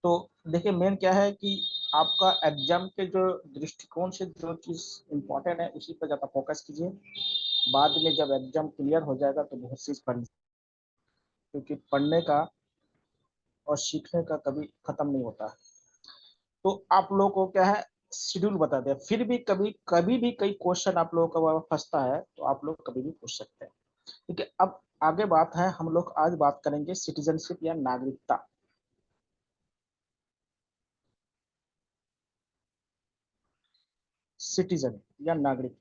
तो देखिए मेन क्या है कि आपका एग्जाम के जो दृष्टिकोण से जो चीज़ इम्पोर्टेंट है उसी पर ज़्यादा फोकस कीजिए। बाद में जब एग्जाम क्लियर हो जाएगा तो बहुत चीज़ पढ़, क्योंकि पढ़ने का और सीखने का कभी खत्म नहीं होता है। तो आप लोगों को क्या है, शेड्यूल बता दिया, फिर भी कभी कभी भी कई क्वेश्चन आप लोगों का वहाँ फंसता है तो आप लोग कभी भी पूछ सकते हैं। ठीक है, अब आगे बात है, हम लोग आज बात करेंगे सिटीजनशिप या नागरिकता। सिटीजन या नागरिक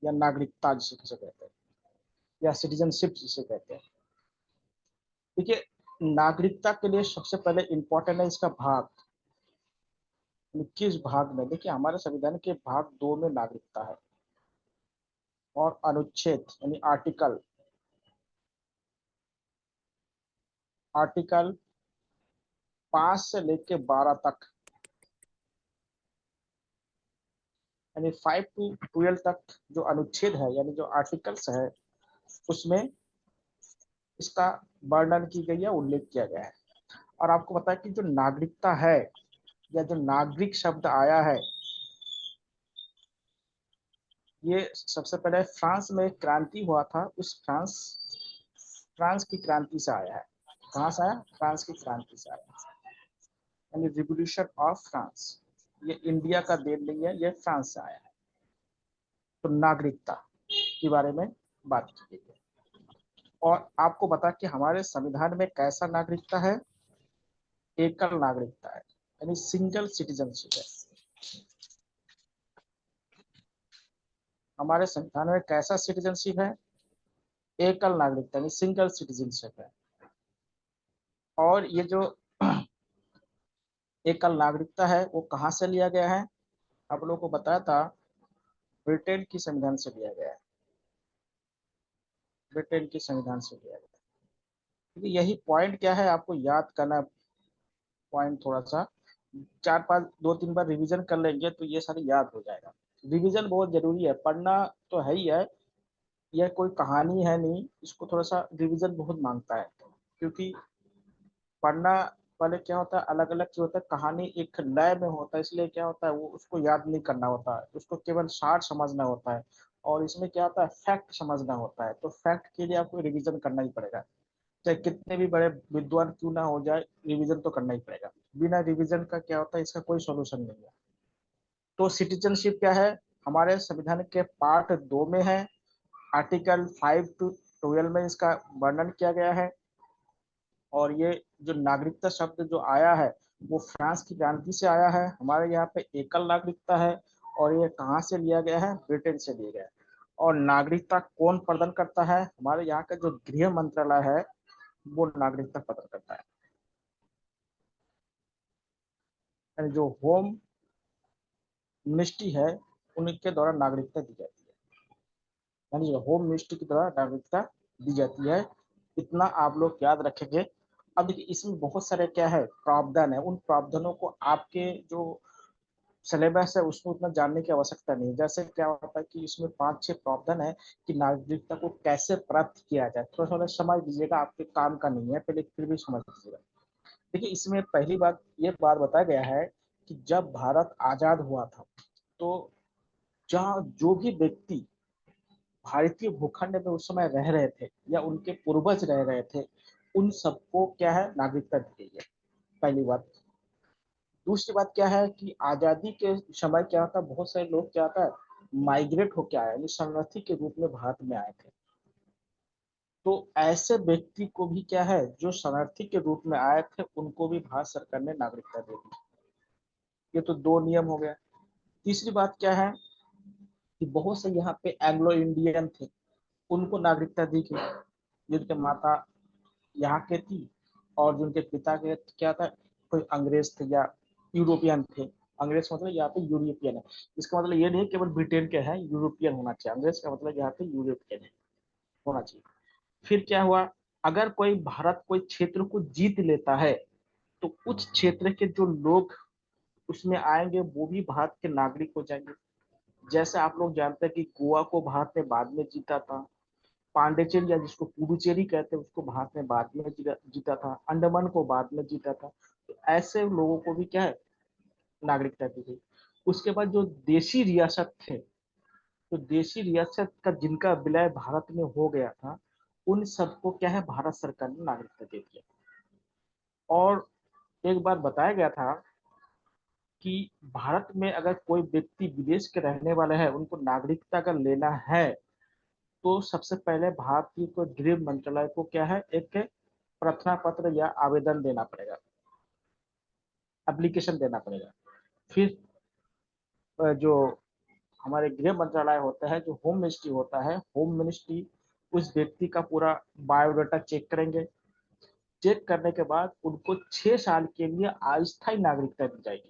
या नागरिकता जिसे किसे कहते हैं, या सिटीजनशिप जिसे कहते हैं। देखिए, नागरिकता के लिए सबसे पहले इंपॉर्टेंट है इसका भाग। किस भाग में? देखिए, हमारे संविधान के भाग 2 में नागरिकता है, और अनुच्छेद यानी आर्टिकल आर्टिकल 5 से लेके 12 तक, यानी 5 टू 12 तक जो अनुच्छेद है यानी जो आर्टिकल्स है, उसमें इसका वर्णन की गई है, उल्लेख किया गया है। और आपको पता है कि जो नागरिकता है या जो नागरिक शब्द आया है, ये सबसे पहले फ्रांस में क्रांति हुआ था, उस फ्रांस की क्रांति से आया है। कहाँ से आया? फ्रांस की क्रांति से आया, यानी रिवोल्यूशन ऑफ फ्रांस। ये इंडिया का देन नहीं है, ये फ्रांस से आया है। तो नागरिकता के बारे में बात की गई है। और आपको बता कि हमारे संविधान में कैसा नागरिकता है? एकल नागरिकता है, यानी सिंगल सिटीजनशिप है। हमारे संविधान में कैसा सिटीजनशिप है? एकल नागरिकता, यानी सिंगल सिटीजनशिप है। और ये जो एकल नागरिकता है वो कहाँ से लिया गया है? आप लोगों को बताया था, ब्रिटेन की संविधान से लिया गया है। ब्रिटेन की संविधान से लिया गया है। क्योंकि यही पॉइंट क्या है, आपको याद करना। पॉइंट थोड़ा सा 4-5 2-3 बार रिवीजन कर लेंगे तो ये सारी याद हो जाएगा। रिवीजन बहुत जरूरी है, पढ़ना तो है ही है, यह कोई कहानी है नहीं, इसको थोड़ा सा रिवीजन बहुत मांगता है। क्योंकि पढ़ना, पहले क्या होता है, अलग अलग चीज होता है, कहानी एक लय में होता है, इसलिए क्या होता है वो उसको याद नहीं करना होता है, उसको केवल सार समझना होता है। और इसमें क्या होता है, फैक्ट समझना होता है, तो फैक्ट के लिए आपको रिवीजन करना ही पड़ेगा। चाहे कितने भी बड़े विद्वान क्यों ना हो जाए, रिवीजन तो करना ही पड़ेगा। बिना रिवीजन का क्या होता है, इसका कोई सॉल्यूशन नहीं है। तो सिटीजनशिप क्या है? हमारे संविधान के पार्ट 2 में है, आर्टिकल 5 टू 12 में इसका वर्णन किया गया है। और ये जो नागरिकता शब्द जो आया है वो फ्रांस की क्रांति से आया है। हमारे यहाँ पे एकल नागरिकता है, और ये कहाँ से लिया गया है? ब्रिटेन से लिया गया है। और नागरिकता कौन प्रदान करता है? हमारे यहाँ का जो गृह मंत्रालय है वो नागरिकता प्रदान करता है, यानी जो होम मिनिस्ट्री है उनके द्वारा नागरिकता दी जाती है, यानी जो होम मिनिस्ट्री के द्वारा नागरिकता दी जाती है। इतना आप लोग याद रखेंगे। अब देखिए, इसमें बहुत सारे क्या है, प्रावधान है। उन प्रावधानों को आपके जो सिलेबस है उसमें उतना जानने की आवश्यकता नहीं है। जैसे क्या होता है कि इसमें 5-6 प्रावधान है कि नागरिकता को कैसे प्राप्त किया जाए। थोड़ा थोड़ा समझ लीजिएगा, आपके काम का नहीं है, पहले फिर भी समझ लीजिएगा। देखिए, इसमें पहली बात ये बात बताया गया है कि जब भारत आजाद हुआ था, तो जहाँ जो भी व्यक्ति भारतीय भूखंड में उस समय रह रहे थे या उनके पूर्वज रह रहे थे, उन सबको क्या है, नागरिकता दी गई है। पहली बात। दूसरी बात क्या है कि आजादी के समय क्या होता, बहुत सारे लोग क्या होता है, माइग्रेट होकर आए, यानी शरणार्थी के रूप में भारत में आए थे। तो ऐसे व्यक्ति को भी क्या है, जो शरणार्थी के रूप में आए थे, उनको भी भारत सरकार ने नागरिकता दे दी। ये तो 2 नियम हो गया। तीसरी बात क्या है कि बहुत से यहाँ पे एंग्लो इंडियन थे, उनको नागरिकता दी गई, जिनके माता यहाँ के थी और जिनके पिता के क्या था, कोई अंग्रेज थे या यूरोपियन थे। अंग्रेज मतलब यहाँ पे यूरोपियन है, इसका मतलब ये नहीं केवल ब्रिटेन के हैं, यूरोपियन होना चाहिए। अंग्रेज का मतलब यहाँ पे यूरोपियन है, होना चाहिए। फिर क्या हुआ, अगर कोई भारत कोई क्षेत्र को जीत लेता है तो उस क्षेत्र के जो लोग उसमें आएंगे वो भी भारत के नागरिक हो जाएंगे। जैसे आप लोग जानते हैं कि गोवा को भारत ने बाद में जीता था, पांडिचेरी या जिसको पुडुचेरी कहते हैं उसको भारत ने बाद में जीता था, अंडमान को बाद में जीता था। तो ऐसे लोगों को भी क्या है, नागरिकता दी गई। उसके बाद जो देशी रियासत थे, तो देशी रियासत का जिनका विलय भारत में हो गया था, उन सबको क्या है, भारत सरकार ने नागरिकता दे दिया। और एक बार बताया गया था कि भारत में अगर कोई व्यक्ति विदेश के रहने वाले हैं, उनको नागरिकता अगर लेना है, तो सबसे पहले भारतीय को गृह मंत्रालय को क्या है, एक प्रार्थना पत्र या आवेदन देना पड़ेगा, एप्लीकेशन देना पड़ेगा। फिर जो हमारे गृह मंत्रालय होता है, जो होम मिनिस्ट्री होता है, होम मिनिस्ट्री उस व्यक्ति का पूरा बायोडाटा चेक करेंगे। चेक करने के बाद उनको 6 साल के लिए अस्थायी नागरिकता दी जाएगी,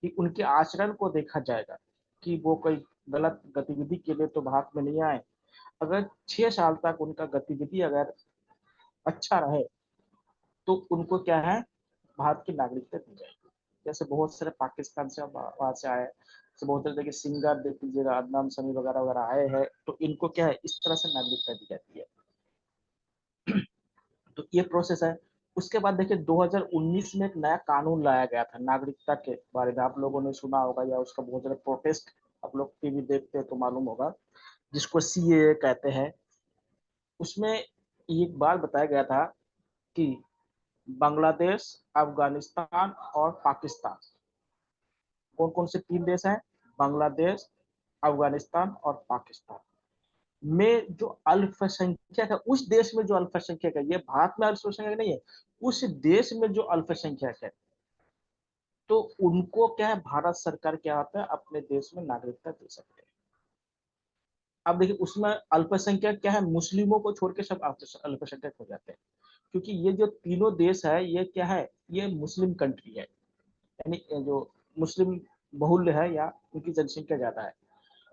कि उनके आचरण को देखा जाएगा कि वो कोई गलत गतिविधि के लिए तो भारत में नहीं आए। अगर 6 साल तक उनका गतिविधि अगर अच्छा रहे, तो उनको क्या है, भारत की नागरिकता दी जाएगी। जैसे बहुत सारे पाकिस्तान से वहां से आए, तो बहुत सारे देखिए सिंगर देख लीजिएगा, अदनाम समी वगैरह वगैरह आए हैं, तो इनको क्या है, इस तरह से नागरिकता दी जाती है। तो ये प्रोसेस है। उसके बाद देखिए 2019 में एक नया कानून लाया गया था नागरिकता के बारे में, आप लोगों ने सुना होगा या उसका बहुत ज्यादा प्रोटेस्ट आप लोग टीवी देखते हैं तो मालूम होगा, जिसको सीएए कहते हैं। उसमें एक बार बताया गया था कि बांग्लादेश, अफगानिस्तान और पाकिस्तान, कौन कौन से 3 देश हैं, बांग्लादेश, अफगानिस्तान और पाकिस्तान में जो अल्पसंख्यक है, उस देश में जो अल्पसंख्यक है, ये भारत में अल्पसंख्यक नहीं है, उस देश में जो अल्पसंख्यक है, तो उनको क्या है, भारत सरकार क्या होता है, अपने देश में नागरिकता दे सकते हैं। अब देखिए उसमें अल्पसंख्यक क्या है, मुस्लिमों को छोड़ के सब अल्पसंख्यक हो जाते हैं, क्योंकि ये जो तीनों देश है, ये क्या है, ये मुस्लिम कंट्री है, यानी जो मुस्लिम बहुल्य है या उनकी जनसंख्या ज्यादा है।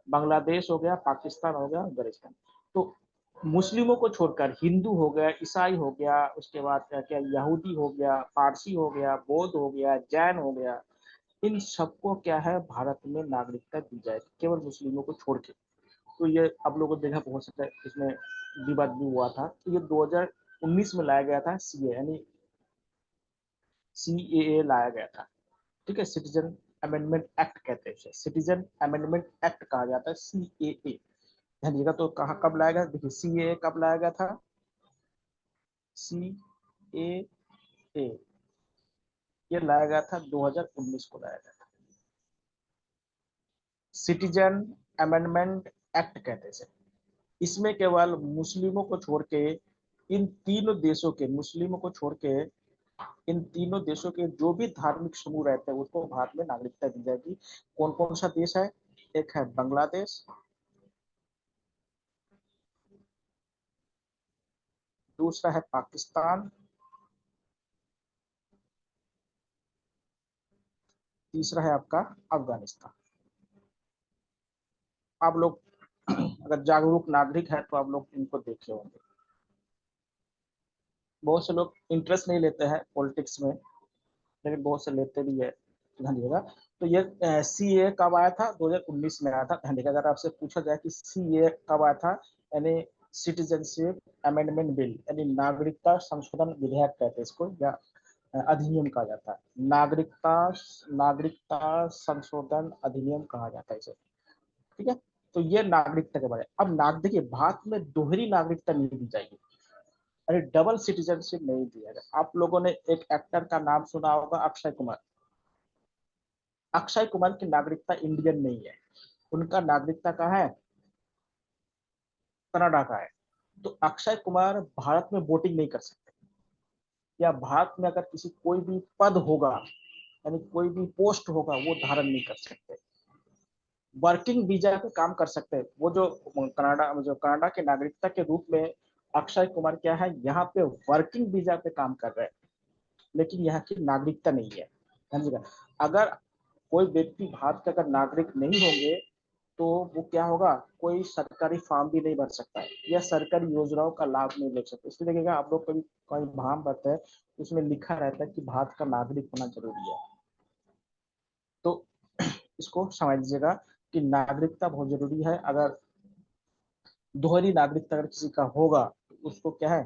बांग्लादेश हो गया, पाकिस्तान हो गया, अफगानिस्तान। तो मुस्लिमों को छोड़कर हिंदू हो गया, ईसाई हो गया, उसके बाद क्या क्या यहूदी हो गया, पारसी हो गया, बौद्ध हो गया, जैन हो गया, इन सबको क्या है, भारत में नागरिकता दी जाए, केवल मुस्लिमों को छोड़ के। तो ये आप लोगों को देखा बहुत सकता है, इसमें विवाद भी हुआ था। तो ये 2019 में लाया गया था सीए, यानी सीएए लाया गया था। ठीक है, सिटीजन अमेंडमेंट एक्ट कहते हैं उसे, सिटीजन अमेंडमेंट एक्ट कहा जाता है, सीएए। ध्यान दीजिएगा, तो कहाँ कब लाया गया, देखिए सीएए कब लाया गया था, सीएए ये लाया गया था 2019 को लाया गया था। सिटीजन अमेंडमेंट एक्ट कहते हैं इसे। इसमें केवल मुस्लिमों को छोड़ के, इन तीनों देशों के मुस्लिमों को छोड़ के, इन तीनों देशों के जो भी धार्मिक समूह रहते हैं, उसको भारत में नागरिकता दी जाएगी। कौन कौन सा देश है, एक है बांग्लादेश, दूसरा है पाकिस्तान, तीसरा है आपका अफगानिस्तान। आप लोग अगर जागरूक नागरिक है तो आप लोग इनको देखे होंगे। बहुत से लोग इंटरेस्ट नहीं लेते हैं पॉलिटिक्स में, लेकिन बहुत से लेते भी है। ध्यान दीजिएगा, तो ये सी ए कब आया था, 2019 में आया था। ध्यान दीजिएगा, अगर आपसे पूछा जाए कि सी ए कब आया था, यानी सिटीजनशिप अमेंडमेंट बिल, यानी नागरिकता संशोधन विधेयक कहते हैं इसको, या अधिनियम कहा जाता है, नागरिकता नागरिकता संशोधन अधिनियम कहा जाता है इसे। ठीक है, तो ये नागरिकता के बारे में। अब देखिए भारत में दोहरी नागरिकता नहीं दी जाएगी, अरे डबल सिटीजनशिप नहीं दिया गया। आप लोगों ने एक एक्टर का नाम सुना होगा, अक्षय कुमार। अक्षय कुमार की नागरिकता इंडियन नहीं है, उनका नागरिकता कहाँ है, कनाडा का है। तो अक्षय कुमार भारत में वोटिंग नहीं कर सकते, या भारत में अगर किसी कोई भी पद होगा, यानी कोई भी पोस्ट होगा, वो धारण नहीं कर सकते। वर्किंग वीजा पे काम कर सकते हैं, वो जो कनाडा के नागरिकता के रूप में अक्षय कुमार क्या है, यहाँ पे वर्किंग वीजा पे काम कर रहे हैं, लेकिन यहाँ की नागरिकता नहीं है। समझिएगा, अगर कोई व्यक्ति भारत का अगर नागरिक नहीं होंगे, तो वो क्या होगा, कोई सरकारी फॉर्म भी नहीं भर सकता है, या सरकारी योजनाओं का लाभ नहीं ले सकता। इसलिए देखिएगा, आप लोग कभी कोई फॉर्म भरते हैं, उसमें लिखा रहता है कि भारत का नागरिक होना जरूरी है। तो इसको समझ लीजिएगा कि नागरिकता बहुत जरूरी है। अगर दोहरी नागरिकता अगर किसी का होगा तो उसको क्या है,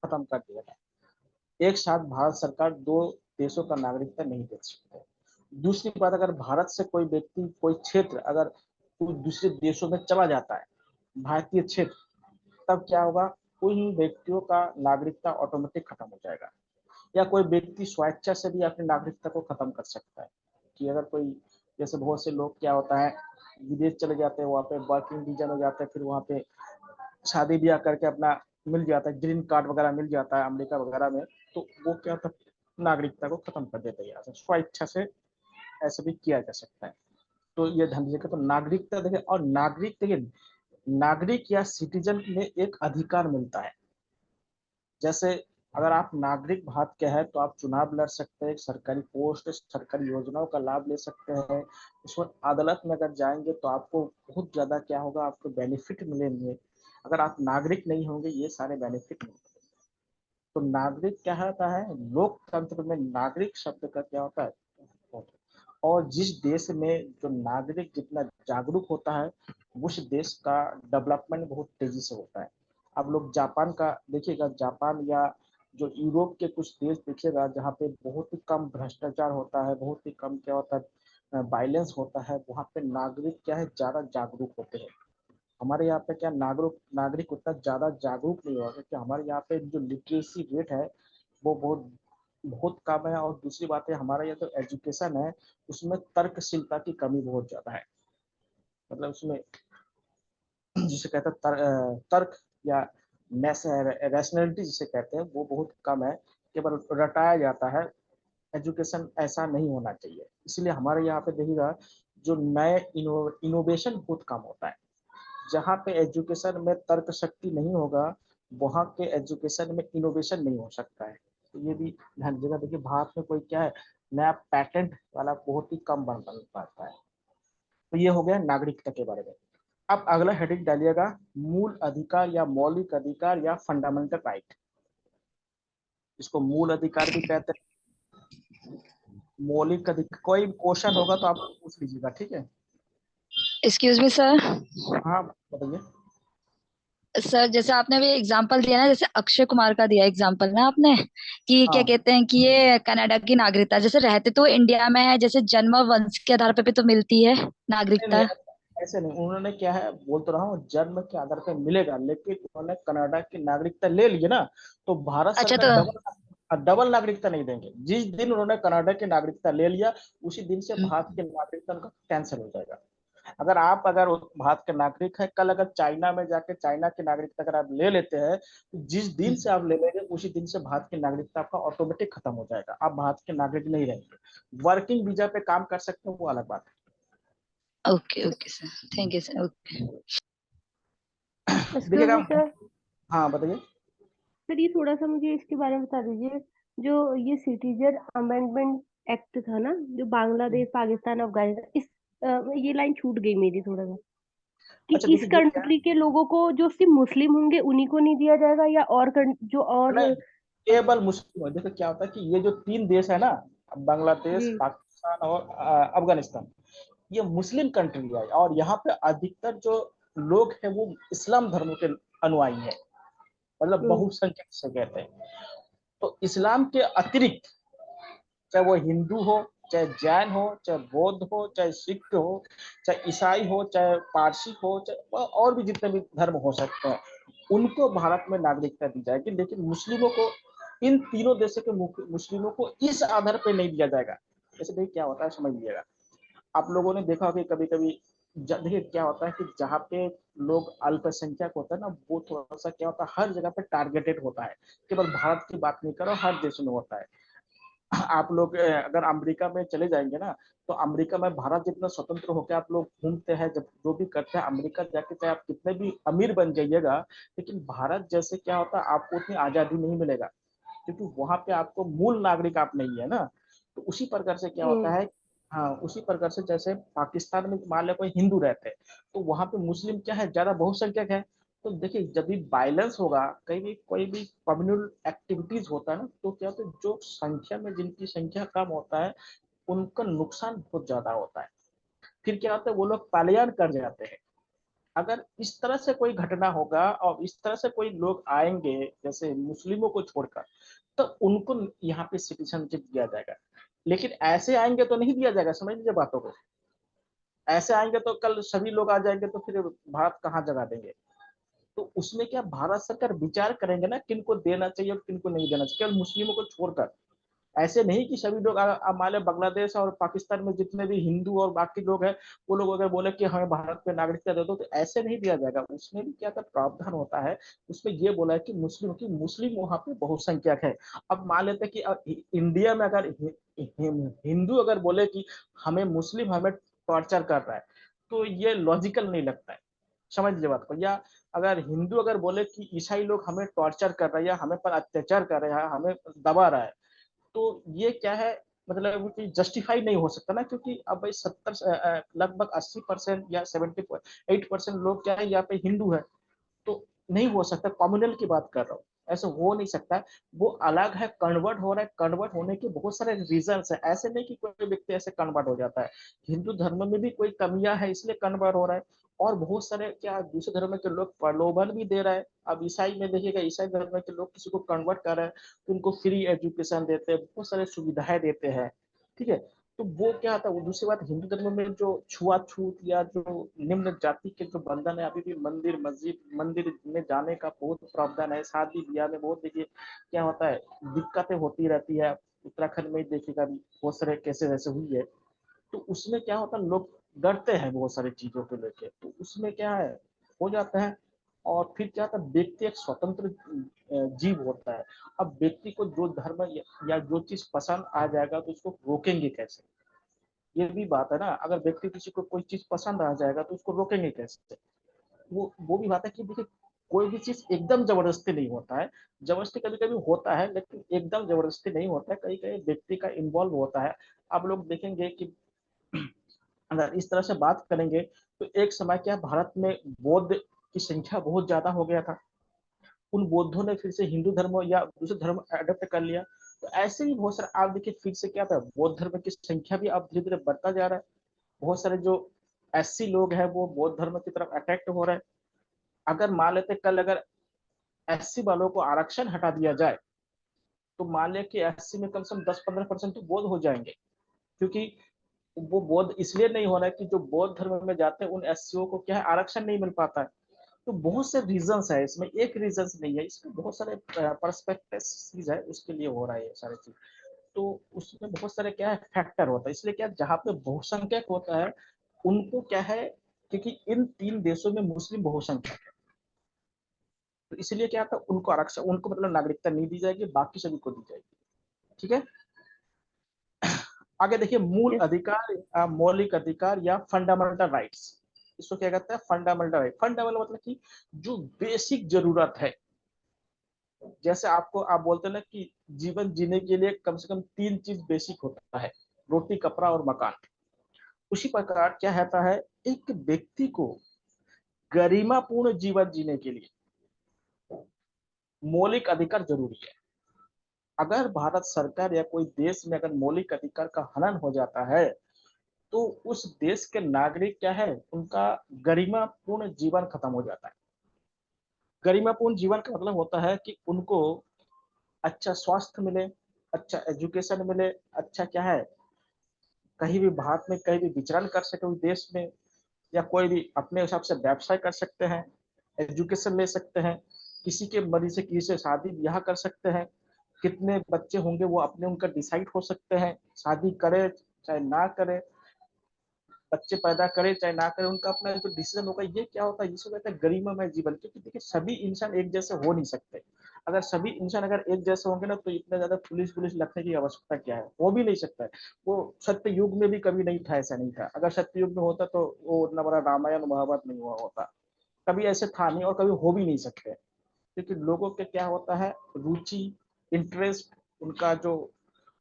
खत्म कर दिया जाए। एक साथ भारत सरकार दो देशों का नागरिकता नहीं दे सकती। दूसरी बात, अगर भारत से कोई व्यक्ति कोई क्षेत्र अगर कोई दूसरे देशों में चला जाता है, भारतीय क्षेत्र, तब क्या होगा, उन व्यक्तियों का नागरिकता ऑटोमेटिक खत्म हो जाएगा। या कोई व्यक्ति स्वेच्छा से भी अपनी नागरिकता को खत्म कर सकता है। कि अगर कोई, जैसे बहुत से लोग क्या होता है, विदेश चले जाते हैं, वहाँ पे वर्किंग वीजा में जाते हैं, फिर वहाँ पे शादी ब्याह करके अपना मिल जाता है, ग्रीन कार्ड वगैरह मिल जाता है अमेरिका वगैरह में, तो वो क्या होता है, नागरिकता को खत्म कर देते हैं यहाँ से, स्वेच्छा से ऐसा भी किया जा सकता है। तो ये ध्यान दीजिएगा। तो नागरिकता देखिए, और नागरिक देखिए, नागरिक या सिटीजन में एक अधिकार मिलता है। जैसे अगर आप नागरिक भारत के हैं तो आप चुनाव लड़ सकते हैं, सरकारी पोस्ट, सरकारी योजनाओं का लाभ ले सकते हैं। उसमें अदालत में अगर जाएंगे तो आपको बहुत ज्यादा क्या होगा, आपको बेनिफिट मिलेंगे। अगर आप नागरिक नहीं होंगे ये सारे बेनिफिट नहीं मिलेंगे। तो नागरिक क्या होता है, लोकतंत्र में नागरिक शब्द का क्या होता है, और जिस देश में जो नागरिक जितना जागरूक होता है, उस देश का डेवलपमेंट बहुत तेजी से होता है। आप लोग जापान का देखिएगा, जापान या जो यूरोप के कुछ देश देखिएगा जहाँ पे बहुत ही कम भ्रष्टाचार होता है, बहुत ही कम क्या होता है, वायलेंस होता है, वहाँ पे नागरिक क्या है, ज्यादा जागरूक होते हैं। हमारे यहाँ पे क्या नागरिक नागरिक उतना ज्यादा जागरूक नहीं होगा, क्योंकि हमारे यहाँ पे जो लिटरेसी रेट है वो बहुत बहुत कम है। और दूसरी बात है, हमारा यहाँ जो एजुकेशन है उसमें तर्कशीलता की कमी बहुत ज्यादा है। मतलब उसमें जिसे कहते हैं तर्क या रैशनैलिटी जिसे कहते हैं, वो बहुत कम है, केवल रटाया जाता है। एजुकेशन ऐसा नहीं होना चाहिए। इसलिए हमारे यहाँ पे देखिएगा, जो नए इनोवेशन बहुत कम होता है। जहाँ पे एजुकेशन में तर्क शक्ति नहीं होगा, वहाँ के एजुकेशन में इनोवेशन नहीं हो सकता है। तो ये भी ध्यान दीजिएगा। देखिए भारत में कोई क्या है, नया पैटेंट वाला बहुत ही कम बन पाता है। तो ये हो गया नागरिकता के बारे में। अब अगला हेडिंग डालिएगा, मूल अधिकार या मौलिक अधिकार या फंडामेंटल राइट। इसको मूल अधिकार भी कहते हैं, मौलिक अधिकार। कोई क्वेश्चन होगा तो आप पूछ लीजिएगा, ठीक है। Excuse me sir. हाँ बताइए। सर जैसे आपने अभी एग्जांपल दिया ना, जैसे अक्षय कुमार का दिया एग्जांपल ना आपने, कि क्या हाँ कहते हैं कि ये कनाडा की नागरिकता, जैसे रहते तो इंडिया में है, जैसे जन्म और वंश के आधार पे भी तो मिलती है नहीं नहीं, नागरिकता। ऐसे नहीं। उन्होंने क्या है, बोल तो रहा हूँ, जन्म के आधार पर मिलेगा, लेकिन उन्होंने कनाडा की नागरिकता ले ली ना, तो भारत अच्छा सरकार तो डबल डबल नागरिकता नहीं देंगे। जिस दिन उन्होंने कनाडा की नागरिकता ले लिया, उसी दिन से भारत की नागरिकता उनका कैंसिल हो जाएगा। अगर भारत के नागरिक है, कल अगर चाइना में जाके चाइना की नागरिकता अगर आप ले लेते हैं, तो जिस दिन से आप ले लेंगे उसी दिन से भारत की नागरिकता आपका ऑटोमेटिक खत्म हो जाएगा। आप भारत के नागरिक नहीं रहेंगे। वर्किंग वीजा पे काम कर सकते हो वो अलग बात okay okay sir, thank you sir, okay. है। एक्सक्यूज देखिएगा। मी सर। हाँ बताइए। सर ये थोड़ा सा मुझे इसके बारे में बता दीजिए। जो ये सिटीजन अमेंडमेंट एक्ट था ना, जो बांग्लादेश पाकिस्तान अफगानिस्तान, ये लाइन छूट गई मेरी थोड़ा सा, कि अच्छा इस देखिए, ये क्या कंट्री के लोगों को जो सिर्फ मुस्लिम होंगे उन्हीं को नहीं दिया जाएगा, या और जो है, और। केवल मुस्लिम है। देखो क्या होता है कि ये जो तीन देश है ना, बांग्लादेश, जी। पाकिस्तान और अफगानिस्तान, ये मुस्लिम कंट्री है। और यहाँ पे अधिकतर जो लोग हैं वो इस्लाम धर्म के अनुयायी हैं, मतलब हम्म। बहुसंख्यक से कहते हैं। तो इस्लाम के अतिरिक्त, चाहे वो हिंदू हो, चाहे जैन हो, चाहे बौद्ध हो, चाहे सिख हो, चाहे ईसाई हो, चाहे पारसी हो, चाहे और भी जितने भी धर्म हो सकते हैं, उनको भारत में नागरिकता दी जाएगी। लेकिन मुस्लिमों को, इन तीनों देशों के मुस्लिमों को इस आधार पर नहीं दिया जाएगा। जैसे देखिए क्या होता है, समझ लीजिएगा। आप लोगों ने देखा कि कभी कभी देखिए क्या होता है कि जहाँ पे लोग अल्पसंख्यक होता है ना, वो थोड़ा सा क्या होता है, हर जगह पे टारगेटेड होता है। केवल भारत की बात नहीं करो, हर देश में होता है। आप लोग अगर अमेरिका में चले जाएंगे ना, तो अमेरिका में भारत जितना स्वतंत्र होकर आप लोग घूमते हैं, जब जो भी करते हैं, अमेरिका जाके चाहे आप कितने भी अमीर बन जाइएगा, लेकिन भारत जैसे क्या होता है, आपको उतनी आजादी नहीं मिलेगा, क्योंकि वहां पे आपको मूल नागरिक आप नहीं है ना। तो उसी प्रकार से क्या होता हम्म। है, हाँ उसी प्रकार से जैसे पाकिस्तान में मान लो कोई हिंदू रहते हैं, तो वहां पे मुस्लिम क्या है, ज्यादा बहुसंख्यक है। तो देखिए जब भी वायलेंस होगा, कहीं भी कोई भी कम्युनल एक्टिविटीज होता है ना, तो क्या होता है, जो संख्या में जिनकी संख्या कम होता है उनका नुकसान बहुत ज्यादा होता है। फिर क्या होता है, वो लोग पलायन कर जाते हैं। अगर इस तरह से कोई घटना होगा और इस तरह से कोई लोग आएंगे जैसे मुस्लिमों को छोड़कर, तो उनको यहाँ पे सिटीजनशिप दिया जाएगा। लेकिन ऐसे आएंगे तो नहीं दिया जाएगा, समझ लीजिए बातों को। ऐसे आएंगे तो कल सभी लोग आ जाएंगे तो फिर भारत कहाँ जगह देंगे। तो उसमें क्या भारत सरकार विचार करेंगे ना किनको देना चाहिए और किनको नहीं देना चाहिए, केवल मुस्लिमों को छोड़कर। ऐसे नहीं कि सभी लोग मान लो बांग्लादेश और पाकिस्तान में जितने भी हिंदू और बाकी लोग हैं, वो लोग अगर बोले कि हमें भारत में नागरिकता दे दो, तो ऐसे नहीं दिया जाएगा। उसमें भी क्या प्रावधान होता है, उसमें ये बोला है कि मुस्लिम वहां पे बहुसंख्यक है। अब मान लेते हैं कि इंडिया में अगर हिंदू अगर बोले कि हमें मुस्लिम हमें टॉर्चर कर रहा है, तो ये लॉजिकल नहीं लगता है, समझ लीजिए बात को। या अगर हिंदू अगर बोले कि ईसाई लोग हमें टॉर्चर कर रहे हैं या हमें पर अत्याचार कर रहे हैं, हमें दबा रहा है, तो ये क्या है, मतलब जस्टिफाई नहीं हो सकता ना, क्योंकि अब भाई 70 लगभग 80% या 78% लोग क्या है यहाँ पे हिंदू है। तो नहीं हो सकता, कम्युनल की बात कर रहा हूँ, ऐसे हो नहीं सकता। वो अलग है, कन्वर्ट हो रहा है, कन्वर्ट होने के बहुत सारे रीजन है। ऐसे नहीं कि कोई व्यक्ति ऐसे कन्वर्ट हो जाता है। हिंदू धर्म में भी कोई कमियां है इसलिए कन्वर्ट हो रहा है। और बहुत सारे क्या दूसरे धर्म के लोग प्रलोभन भी दे रहा है। अब ईसाई में देखिएगा, ईसाई धर्म के लोग किसी को कन्वर्ट कर रहे हैं तो उनको फ्री एजुकेशन देते हैं, बहुत सारे सुविधाएं देते हैं, ठीक है। तो वो क्या था, वो दूसरी बात, हिंदू धर्म में जो छुआछूत या जो निम्न जाति के जो बंधन है, अभी भी मंदिर में जाने का बहुत प्रावधान है। शादी ब्याह में बहुत देखिए क्या होता है, दिक्कतें होती रहती है। उत्तराखंड में देखिएगा बहुत सारे केसेस ऐसे हुई है। तो उसमें क्या होता है, लोग डरते हैं बहुत सारी चीजों को लेके, तो उसमें क्या है, हो जाता है। और फिर क्या होता है, व्यक्ति एक स्वतंत्र जीव होता है। अब व्यक्ति को जो धर्म या जो चीज पसंद आ जाएगा तो उसको रोकेंगे कैसे, ये भी बात है ना। अगर व्यक्ति किसी को कोई चीज पसंद आ जाएगा तो उसको रोकेंगे कैसे। वो भी बात है कि देखिए, कोई भी चीज एकदम जबरदस्ती नहीं होता है। जबरदस्ती कभी कभी होता है लेकिन एकदम जबरदस्ती नहीं होता है, कहीं कहीं व्यक्ति का इन्वॉल्व होता है। आप लोग देखेंगे कि अगर इस तरह से बात करेंगे तो एक समय क्या भारत में बौद्ध की संख्या बहुत ज्यादा हो गया था। उन बौद्धों ने फिर से हिंदू धर्म या दूसरे धर्म अडोप्ट कर लिया। तो ऐसे ही बहुत सारे आप देखिए, फिर से क्या था, बौद्ध धर्म की संख्या भी अब धीरे धीरे बढ़ता जा रहा है। बहुत सारे जो एससी लोग हैं वो बौद्ध धर्म की तरफ अट्रैक्ट हो रहे हैं। अगर मान लेते कल अगर एससी वालों को आरक्षण हटा दिया जाए, तो मान लिया कि एससी में कम से कम 10-15% तो बौद्ध हो जाएंगे। क्योंकि वो बौद्ध इसलिए नहीं हो रहा है कि जो बौद्ध धर्म में जाते हैं उन एससीओ को क्या है, आरक्षण नहीं मिल पाता है। तो बहुत से रीजंस है इसमें, एक रीजन नहीं है इसमें, बहुत सारे पर्सपेक्टिव है, उसके लिए हो रहा है ये सारी चीज। तो उसमें बहुत सारे क्या है फैक्टर होता है, इसलिए क्या जहाँ पे बहुसंख्यक होता है उनको क्या है, क्योंकि इन 3 देशों में मुस्लिम बहुसंख्यक है, तो इसलिए क्या था, उनको आरक्षण, उनको मतलब नागरिकता नहीं दी जाएगी, बाकी सभी को दी जाएगी, ठीक है। आगे देखिए, मूल यस। अधिकार, मौलिक अधिकार या फंडामेंटल राइट्स। इसको क्या कहते हैं, फंडामेंटल राइट। फंडामेंटल मतलब कि जो बेसिक जरूरत है। जैसे आपको आप बोलते हैं ना कि जीवन जीने के लिए कम से कम 3 चीज बेसिक होता है, रोटी कपड़ा और मकान। उसी प्रकार क्या कहता है, एक व्यक्ति को गरिमापूर्ण जीवन जीने के लिए मौलिक अधिकार जरूरी है। अगर भारत सरकार या कोई देश में अगर मौलिक अधिकार का हनन हो जाता है, तो उस देश के नागरिक क्या है, उनका गरिमापूर्ण जीवन खत्म हो जाता है। गरिमापूर्ण जीवन का मतलब होता है कि उनको अच्छा स्वास्थ्य मिले, अच्छा एजुकेशन मिले, अच्छा क्या है, कहीं भी भारत में कहीं भी विचरण कर सके उस देश में, या कोई भी अपने हिसाब से व्यवसाय कर सकते हैं, एजुकेशन ले सकते हैं, किसी के मर्जी से किसी से शादी ब्याह कर सकते हैं, कितने बच्चे होंगे वो अपने उनका डिसाइड हो सकते हैं, शादी करे चाहे ना करे, बच्चे पैदा करे चाहे ना करे, उनका अपना जो डिसीजन होगा। ये क्या होता है, जिसको कहते हैं गरिमामय जीवन। क्योंकि देखिए सभी इंसान एक जैसे हो नहीं सकते। अगर सभी इंसान अगर एक जैसे होंगे ना, तो इतना ज्यादा पुलिस पुलिस लगने की आवश्यकता क्या है, हो भी नहीं सकता है। वो सत्य युग में भी कभी नहीं था, ऐसा नहीं था। अगर सत्य युग में होता तो वो उतना बड़ा रामायण महाभारत नहीं हुआ होता, कभी ऐसे था नहीं और कभी हो भी नहीं सकते। क्योंकि लोगों के क्या होता है, रुचि, इंटरेस्ट, उनका जो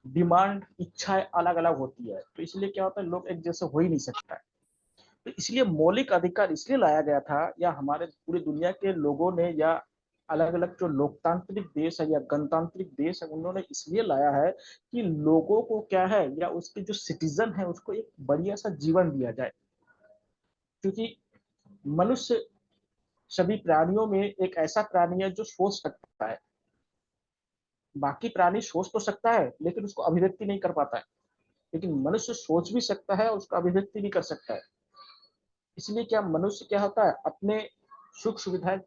डिमांड, इच्छाएं अलग अलग होती है। तो इसलिए क्या होता है, लोग एक जैसे हो ही नहीं सकता है। तो इसलिए मौलिक अधिकार इसलिए लाया गया था, या हमारे पूरी दुनिया के लोगों ने, या अलग अलग जो लोकतांत्रिक देश है या गणतांत्रिक देश है, उन्होंने इसलिए लाया है कि लोगों को क्या है, या उसके जो सिटीजन है उसको एक बढ़िया सा जीवन दिया जाए। क्योंकि मनुष्य सभी प्राणियों में एक ऐसा प्राणी है जो सोच सकता है। बाकी प्राणी सोच तो सकता है लेकिन उसको अभिव्यक्ति नहीं कर पाता है, लेकिन मनुष्य सोच भी सकता है और उसका अभिव्यक्ति भी कर सकता है। इसलिए क्या मनुष्य क्या होता है, अपने सुख सुविधाएं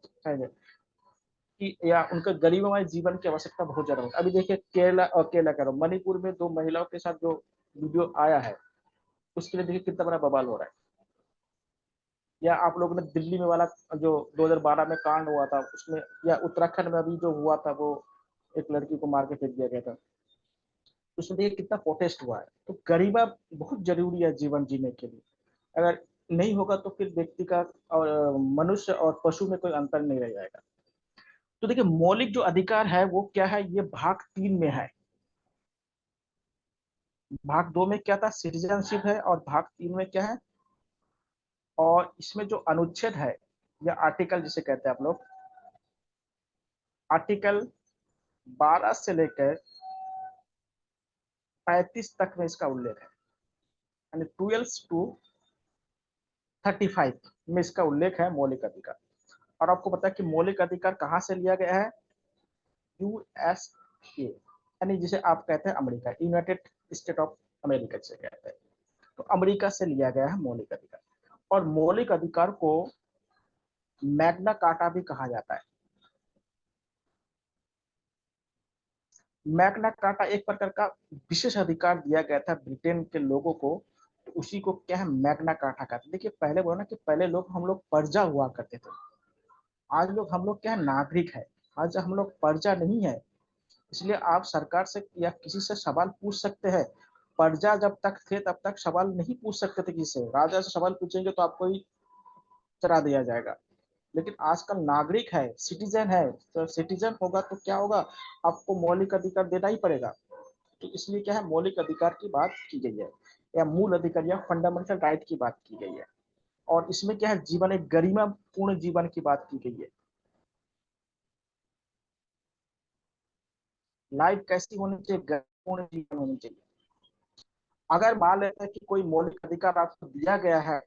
कि या उनका गरीबमय जीवन की आवश्यकता बहुत ज्यादा होती है। अभी देखिए केरला, और केरला कह रहा हूँ, मणिपुर में 2 महिलाओं के साथ जो वीडियो आया है, उसके लिए देखिए कितना बड़ा बवाल हो रहा है। या आप लोगों ने दिल्ली में वाला जो 2012 में कांड हुआ था उसमें, या उत्तराखंड में अभी जो हुआ था, वो एक लड़की को मार के फेंक दिया गया था, उसमें देखिए कितना प्रोटेस्ट हुआ है। तो गरीबा बहुत जरूरी है जीवन जीने के लिए। अगर नहीं होगा तो फिर व्यक्ति का और मनुष्य और पशु में कोई अंतर नहीं रह जाएगा। तो देखिए मौलिक जो अधिकार है वो क्या है, ये भाग 3 में है। भाग 2 में क्या था, सिटीजनशिप है, और भाग 3 में क्या है, और इसमें जो अनुच्छेद है या आर्टिकल जिसे कहते हैं आप लोग, आर्टिकल 12 से लेकर 35 तक में इसका उल्लेख है, यानी 12 टू 35 में इसका उल्लेख है मौलिक अधिकार। और आपको पता है कि मौलिक अधिकार कहाँ से लिया गया है, यूएसए, यानी जिसे आप कहते हैं America, United state of America से कहते हैं। तो अमेरिका से लिया गया है मौलिक अधिकार। और मौलिक अधिकार को मैग्ना कार्टा भी कहा जाता है। मैग्ना कार्टा एक प्रकार का विशेष अधिकार दिया गया था ब्रिटेन के लोगों को, तो उसी को क्या है, मैग्ना कार्टा कहते हैं। देखिए पहले बोला ना कि पहले हम लोग प्रजा हुआ करते थे, आज लोग हम लोग क्या है, नागरिक है। आज हम लोग प्रजा नहीं है, इसलिए आप सरकार से या किसी से सवाल पूछ सकते हैं। प्रजा जब तक थे तब तक सवाल नहीं पूछ सकते थे, किसी से राजा से सवाल पूछेंगे तो आपको ही चरा दिया जाएगा। लेकिन आजकल नागरिक है, सिटीजन है, तो सिटीजन होगा तो क्या होगा, आपको मौलिक अधिकार देना ही पड़ेगा। तो इसलिए क्या है, मौलिक अधिकार की बात की गई है, या मूल अधिकार या फंडामेंटल राइट की बात की गई है। और इसमें क्या है, जीवन, एक गरिमा पूर्ण जीवन की बात की गई है। लाइफ कैसी होनी चाहिए, पूर्ण जीवन होनी चाहिए। अगर मान लेते हैं कि कोई मौलिक अधिकार आपको दिया गया है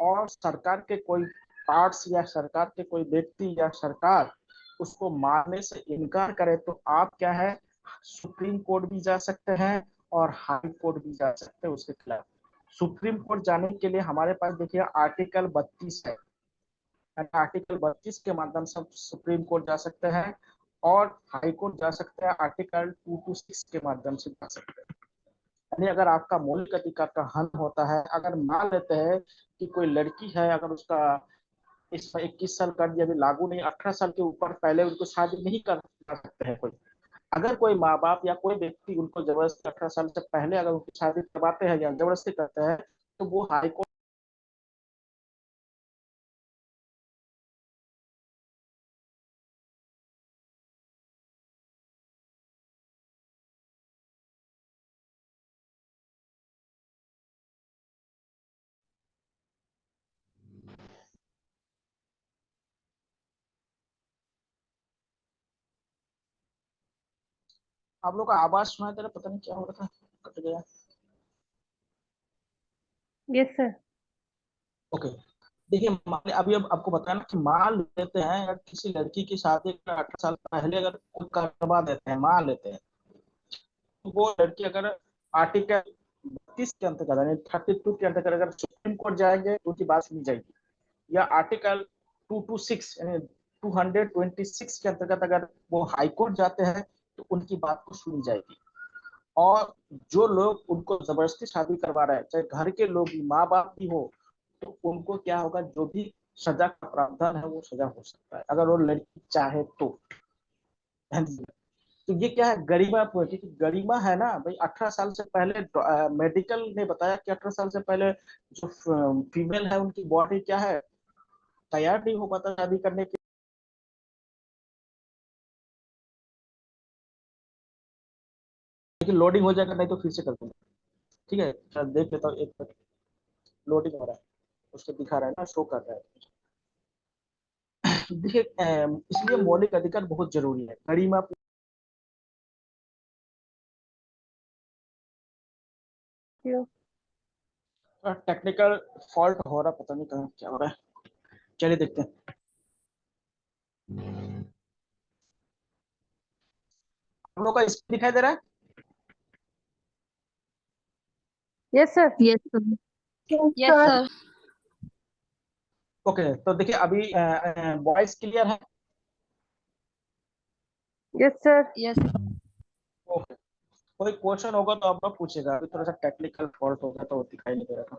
और सरकार के कोई पार्ट्स या सरकार के कोई व्यक्ति या सरकार उसको मानने से इनकार करे, तो आप क्या है, सुप्रीम कोर्ट भी जा सकते हैं और हाई कोर्ट भी जा सकते हैं उसके खिलाफ। सुप्रीम कोर्ट जाने के लिए हमारे पास देखिए आर्टिकल 32 है, आर्टिकल 32 के माध्यम से सुप्रीम कोर्ट जा सकते हैं, और हाई कोर्ट जा सकते हैं आर्टिकल 226 के माध्यम से जा सकते हैं। यानी अगर आपका मौलिक अधिकार का हनन होता है, अगर मान लेते हैं कि कोई लड़की है, अगर उसका इस 21 साल का यदि लागू नहीं, 18 साल के ऊपर पहले उनको शादी नहीं कर सकते हैं कोई। अगर कोई माँ बाप या कोई व्यक्ति उनको जबरदस्ती 18 साल से पहले अगर उनकी शादी करवाते हैं या जबरदस्ती करते हैं, तो वो हाईकोर्ट आप लोग का आवाज सुना तेरा, पता नहीं क्या हो रहा था, कट गया। Yes sir. ओके, देखिए अभी अब आपको बताना कि मान लेते हैं अगर किसी लड़की की शादी 18 साल पहले अगर कोई करवा देते हैं, मान लेते हैं, तो वो लड़की अगर आर्टिकल 32 के अंतर्गत यानी 32 के अंतर्गत अगर सुप्रीम कोर्ट जाएंगे तो उनकी बात सुनी जाएगी, या आर्टिकल 226 यानी 226 के अंतर्गत अगर वो हाई कोर्ट जाते हैं तो उनकी बात को सुनी जाएगी। और जो लोग उनको जबरदस्ती शादी करवा रहे हैं, चाहे घर के लोग भी, माँ बाप भी हो, तो उनको क्या होगा, जो भी सजा का प्रावधान है वो सजा हो सकता है अगर वो लड़की चाहे तो। तो ये क्या है, गरिमा पूर्ण, क्योंकि गरिमा है ना भाई। 18 साल से पहले मेडिकल ने बताया कि 18 साल से पहले जो फीमेल है उनकी बॉडी क्या है, तैयार नहीं हो पाता शादी करने के। लेकिन लोडिंग हो जाएगा, नहीं तो फिर से कर दूंगा। ठीक है, देख लेता हूँ एक मिनट, लोडिंग हो रहा है, उसको दिखा रहा है ना, शो कर रहा है। देखिए इसलिए मौलिक अधिकार बहुत जरूरी है, गरिमा। क्यों? टेक्निकल फॉल्ट हो रहा, पता नहीं कहाँ क्या हो रहा है। चलिए देखते हैं। हम लोग का स्क्रीन दिखाई दे रहा है? Yes sir. Yes sir. Yes sir. Sir. Okay, तो देखिए अभी वॉइस क्लियर है? Yes sir. यस। ओके, कोई क्वेश्चन होगा तो आप लोग पूछेगा। अभी थोड़ा सा टेक्निकल फॉल्ट हो गया तो दिखाई नहीं दे रहा था।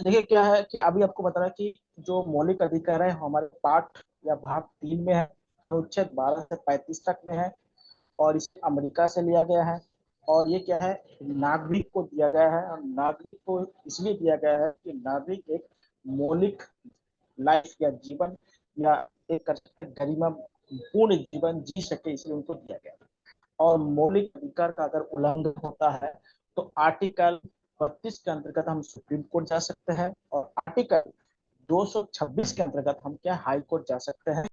देखिए क्या है कि अभी आपको बता रहा है कि जो मौलिक अधिकार है हमारे पाठ या भाग 3 में है, अनुच्छेद 12 से 35 तक में है, और इसे अमेरिका से लिया गया है। और ये क्या है, नागरिक को दिया गया है, और नागरिक को इसलिए दिया गया है कि नागरिक एक मौलिक लाइफ या जीवन या एक कर सकते गरिमा पूर्ण जीवन जी सके, इसलिए उनको दिया गया है। और मौलिक अधिकार का अगर उल्लंघन होता है तो आर्टिकल 32 के अंतर्गत हम सुप्रीम कोर्ट जा सकते हैं, और आर्टिकल 226 के अंतर्गत हम क्या हाई कोर्ट जा सकते हैं।